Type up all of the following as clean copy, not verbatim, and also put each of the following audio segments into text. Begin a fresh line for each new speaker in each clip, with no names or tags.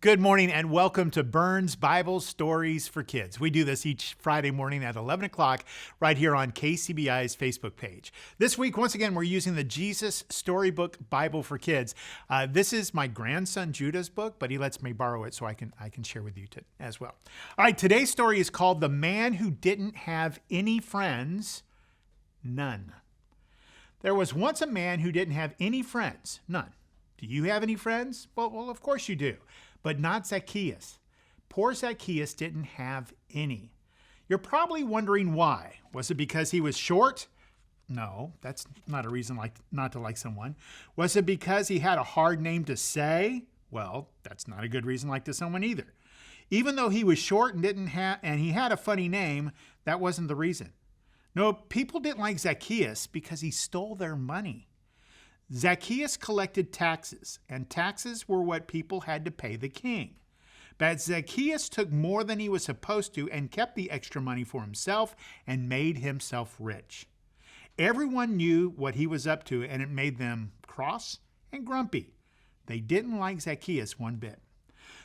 Good morning and welcome to Burns Bible Stories for Kids. We do this each Friday morning at 11 o'clock right here on KCBI's Facebook page. This week, once again, we're using the Jesus Storybook Bible for Kids. This is my grandson Judah's book, but he lets me borrow it so I can share with you as well. All right, today's story is called The Man Who Didn't Have Any Friends, None. There was once a man who didn't have any friends, none. Do you have any friends? Well, of course you do. But not Zacchaeus. Poor Zacchaeus didn't have any. You're probably wondering why. Was it because he was short? No, that's not a reason not to like someone. Was it because he had a hard name to say? Well, that's not a good reason to like someone either. Even though he was short and he had a funny name, that wasn't the reason. No, people didn't like Zacchaeus because he stole their money. Zacchaeus collected taxes, and taxes were what people had to pay the king. But Zacchaeus took more than he was supposed to and kept the extra money for himself and made himself rich. Everyone knew what he was up to, and it made them cross and grumpy. They didn't like Zacchaeus one bit.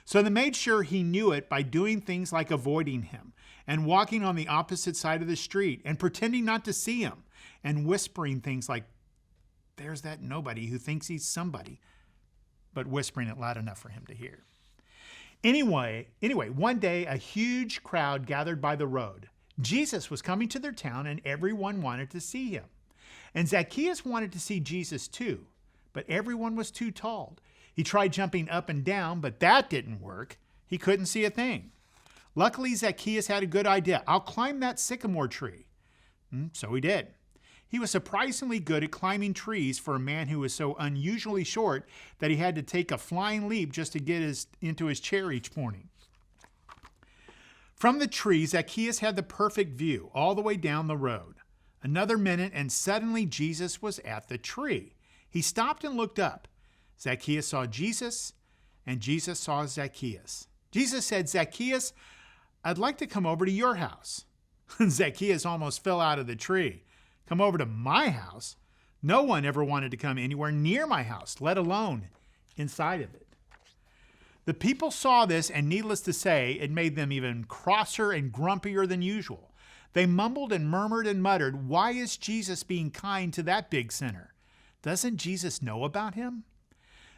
So they made sure he knew it by doing things like avoiding him and walking on the opposite side of the street and pretending not to see him and whispering things like, "There's that nobody who thinks he's somebody," but whispering it loud enough for him to hear. Anyway, one day a huge crowd gathered by the road. Jesus was coming to their town and everyone wanted to see him. And Zacchaeus wanted to see Jesus too, but everyone was too tall. He tried jumping up and down, but that didn't work. He couldn't see a thing. Luckily, Zacchaeus had a good idea. "I'll climb that sycamore tree." So he did. He was surprisingly good at climbing trees for a man who was so unusually short that he had to take a flying leap just to get into his chair each morning. From the tree, Zacchaeus had the perfect view all the way down the road. Another minute and suddenly Jesus was at the tree. He stopped and looked up. Zacchaeus saw Jesus and Jesus saw Zacchaeus. Jesus said, "Zacchaeus, I'd like to come over to your house." Zacchaeus almost fell out of the tree. "Come over to my house? No one ever wanted to come anywhere near my house, let alone inside of it." The people saw this, and needless to say, it made them even crosser and grumpier than usual. They mumbled and murmured and muttered, "Why is Jesus being kind to that big sinner? Doesn't Jesus know about him?"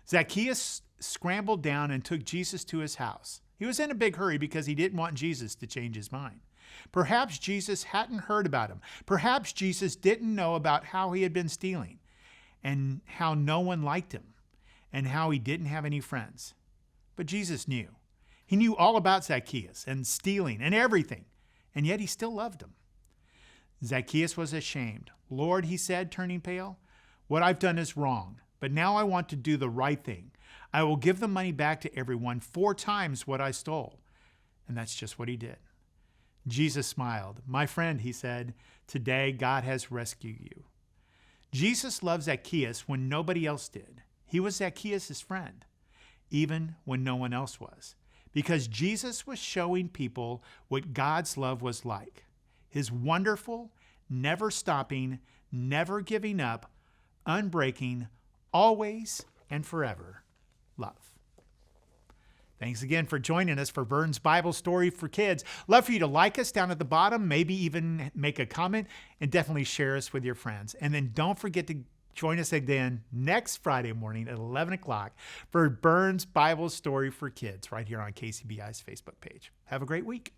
Zacchaeus scrambled down and took Jesus to his house. He was in a big hurry because he didn't want Jesus to change his mind. Perhaps Jesus hadn't heard about him. Perhaps Jesus didn't know about how he had been stealing and how no one liked him and how he didn't have any friends. But Jesus knew. He knew all about Zacchaeus and stealing and everything, and yet he still loved him. Zacchaeus was ashamed. "Lord," he said, turning pale, "what I've done is wrong, but now I want to do the right thing. I will give the money back to everyone 4 times what I stole." And that's just what he did. Jesus smiled. "My friend," he said, "today God has rescued you." Jesus loved Zacchaeus when nobody else did. He was Zacchaeus' friend, even when no one else was, because Jesus was showing people what God's love was like. His wonderful, never stopping, never giving up, unbreaking, always and forever love. Thanks again for joining us for Burns Bible Story for Kids. Love for you to like us down at the bottom, maybe even make a comment, and definitely share us with your friends. And then don't forget to join us again next Friday morning at 11 o'clock for Burns Bible Story for Kids right here on KCBI's Facebook page. Have a great week.